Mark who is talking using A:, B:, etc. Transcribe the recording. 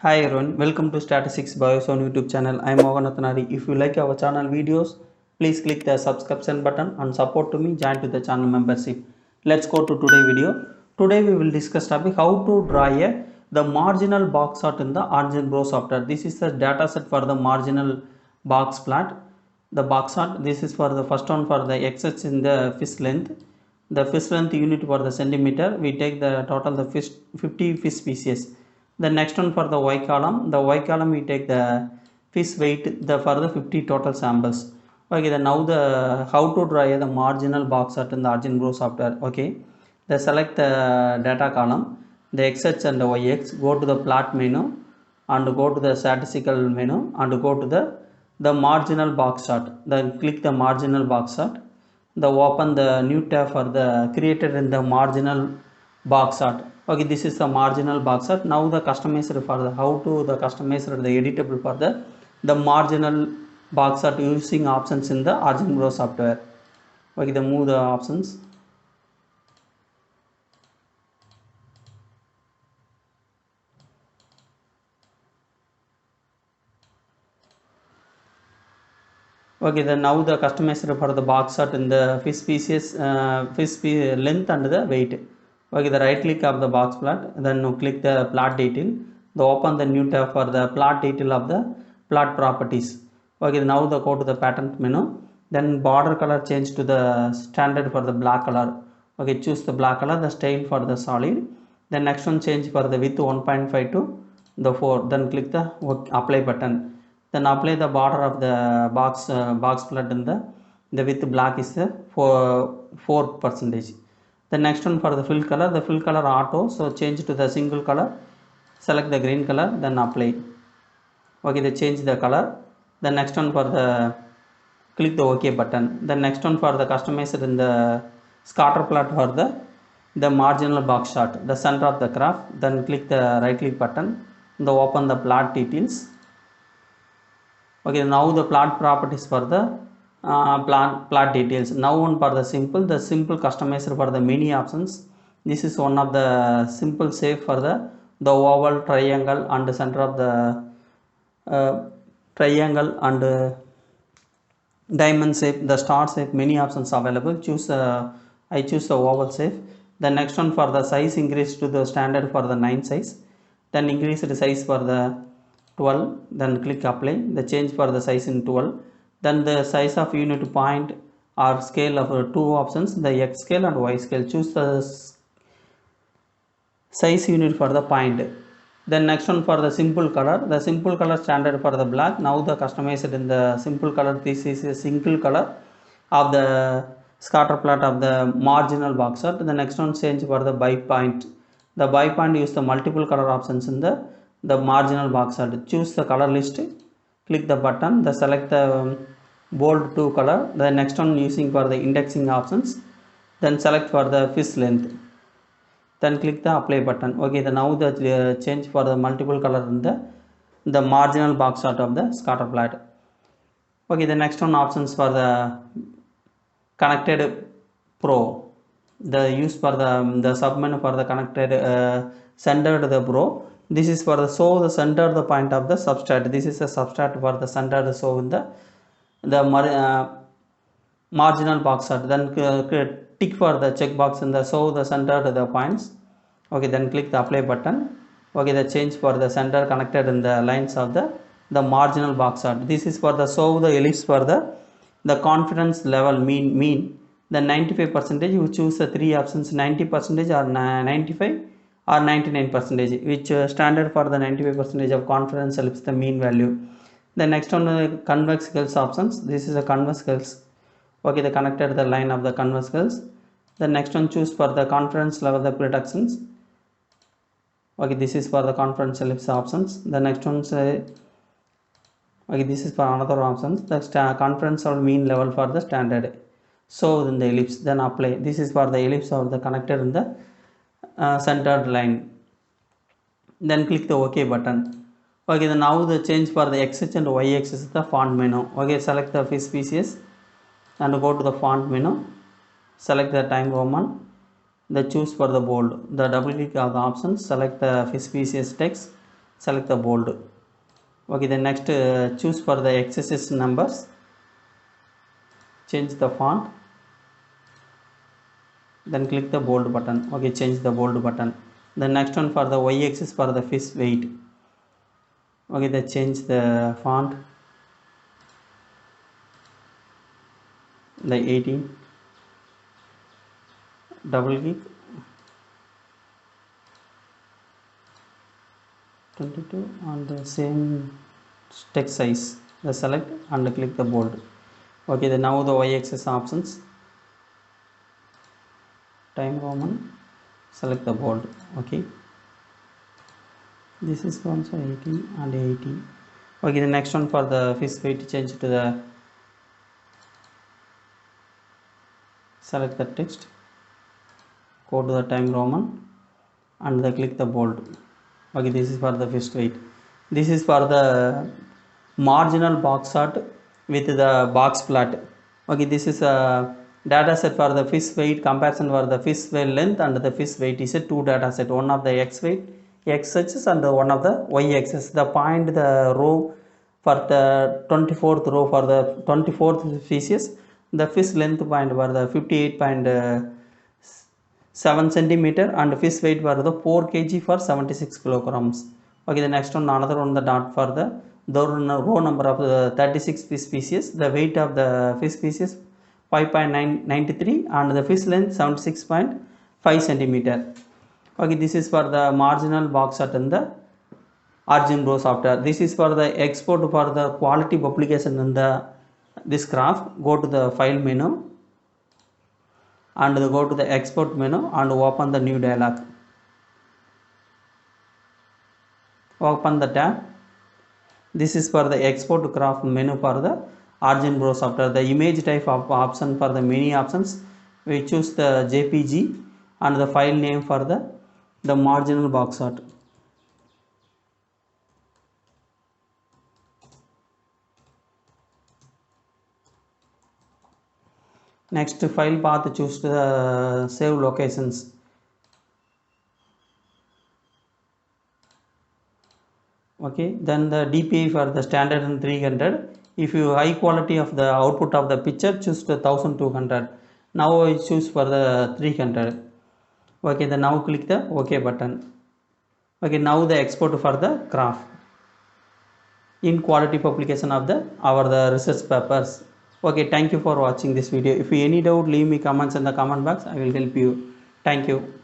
A: Hi everyone, welcome to Statistics Bios on YouTube channel. I am Mohan Athanari. If you like our channel videos, please click the subscription button and support to me. Join to the channel membership. Let's go to today video. Today we will discuss topic how to draw the marginal box chart in the AlgeBro software. This is the data set for the marginal box plot. The box chart. This is for the first one for the x in the fish length. The fish length unit for the centimeter. We take the total the fish 50 fish species. The next one for the y column we take the fish weight for the 50 total samples. Okay, now the how to draw the marginal box chart in the AlgeBro software. Okay, select the data column, the x and the yx, go to the plot menu and go to the statistical menu and go to the marginal box chart. Then click the marginal box chart. The open the new tab for the created in the marginal box chart. Okay, this is the marginal box chart. Now the customizer for the how to the customizer the editable for the marginal box chart using options in the AlgeBro software. Okay, the move the options. Okay, then now the customizer for the box chart in the fish species, length and the weight. Okay, the right click of the box plot, then you click the plot detail. The open the new tab for the plot detail of the plot properties. Okay, now the go to the pattern menu. Then border color change to the standard for the black color. Okay, choose the black color. The style for the solid. Then next one change for the width 1.5 to the 4. Then click the apply button. Then apply the border of the box plot in the width black is the 4 percentage. The next one for the fill color auto, so change to the single color, select the green color, then apply. Okay, they change the color. The next one for the click the OK button. The next one for the customizer in the scatter plot for the marginal box chart, the center of the graph. Then click the right click button, the open the plot details. Okay, now the plot properties for the plot details. Now one for the simple customizer for the many options. This is one of the simple shape for the oval, triangle and the center of the triangle and diamond shape, the star shape, many options available. Choose I choose the oval shape. The next one for the size increase to the standard for the 9 size, then increase the size for the 12, then click apply. The change for the size in 12. Then the size of unit point or scale of two options, the x scale and y scale. Choose the size unit for the point. Then next one for the simple color, the simple color standard for the black. Now the customized in the simple color. This is a single color of the scatter plot of the marginal box chart. The next one change for the by point. The by point use the multiple color options in the marginal box chart. Choose the color list, click the button, the select the bold 2 color. The next one using for the indexing options, then select for the fish length, then click the apply button. Okay, now the change for the multiple color in the marginal box chart of the scatter plot. Okay, the next one options for the connected pro, the use for the submenu for the connected centered the pro. This is for the show the center the point of the substrate. This is a substrate for the center the show in the marginal box chart. Then tick for the checkbox in the show the center the points. Okay, then click the apply button. Okay, the change for the center connected in the lines of the marginal box chart. This is for the show the ellipse for the confidence level mean. The 95 percentage, you choose the three options, 90 percentage or 95 or 99 percentage, which standard for the 95 percentage of confidence ellipse the mean value. The next one convex scales options. This is a convex scales. Okay, the connected the line of the convex scales. The next one choose for the confidence level the predictions. Okay, this is for the confidence ellipse options. The next one say okay, this is for another options, the confidence or mean level for the standard. So in the ellipse, then apply. This is for the ellipse or the connected in the centered line. Then click the OK button. Okay, then now the change for the x and y axis is the font menu. Okay, select the fish species and go to the font menu. Select the Time Roman. The choose for the bold. The double click of the options. Select the fish species text. select the bold. Okay, then next choose for the XSS numbers, change the font, then click the bold button. Okay, change the bold button. The next one for the y-axis for the fish weight. Okay, then change the font, the 18, double click, 22, and the same text size, the select and click the bold. Okay, then now the y-axis options, time Roman, select the bold. Okay, this is also 18 and 80. Okay, the next one for the fish weight, change to the, select the text, go to the time Roman and the click the bold. Okay, this is for the fish weight. This is for the marginal box chart with the box plot. Okay, this is a data set for the fish weight comparison for the fish weight length, and the fish weight is a two data set, one of the x weight x axis and one of the y axis. The point, the row for the 24th row for the 24th species, the fish length point for the 58.7 centimeter, and fish weight for the 4 kg for 76 kilograms. Okay, the next one, another one, the dot for the row number of the 36 fish species, the weight of the fish species 5.93, and the fish length 76.5 centimeter. Okay, this is for the marginal box chart in the ArcGIS software. This is for the export for the quality publication in the this graph. Go to the file menu and go to the export menu and open the new dialog. Open the tab. This is for the export graph menu for the ArcGIS software. The image type of option for the many options, we choose the JPG, and the file name for the marginal box chart. Next, file path, choose the save locations. Okay, then the DPI for the standard and 300. If you high quality of the output of the picture, choose the 1200. Now I choose for the 300. Okay, then now click the OK button. Okay, now the export for the graph in quality publication of the the research papers. Okay, thank you for watching this video. If you any doubt, leave me comments in the comment box. I will help you. Thank you.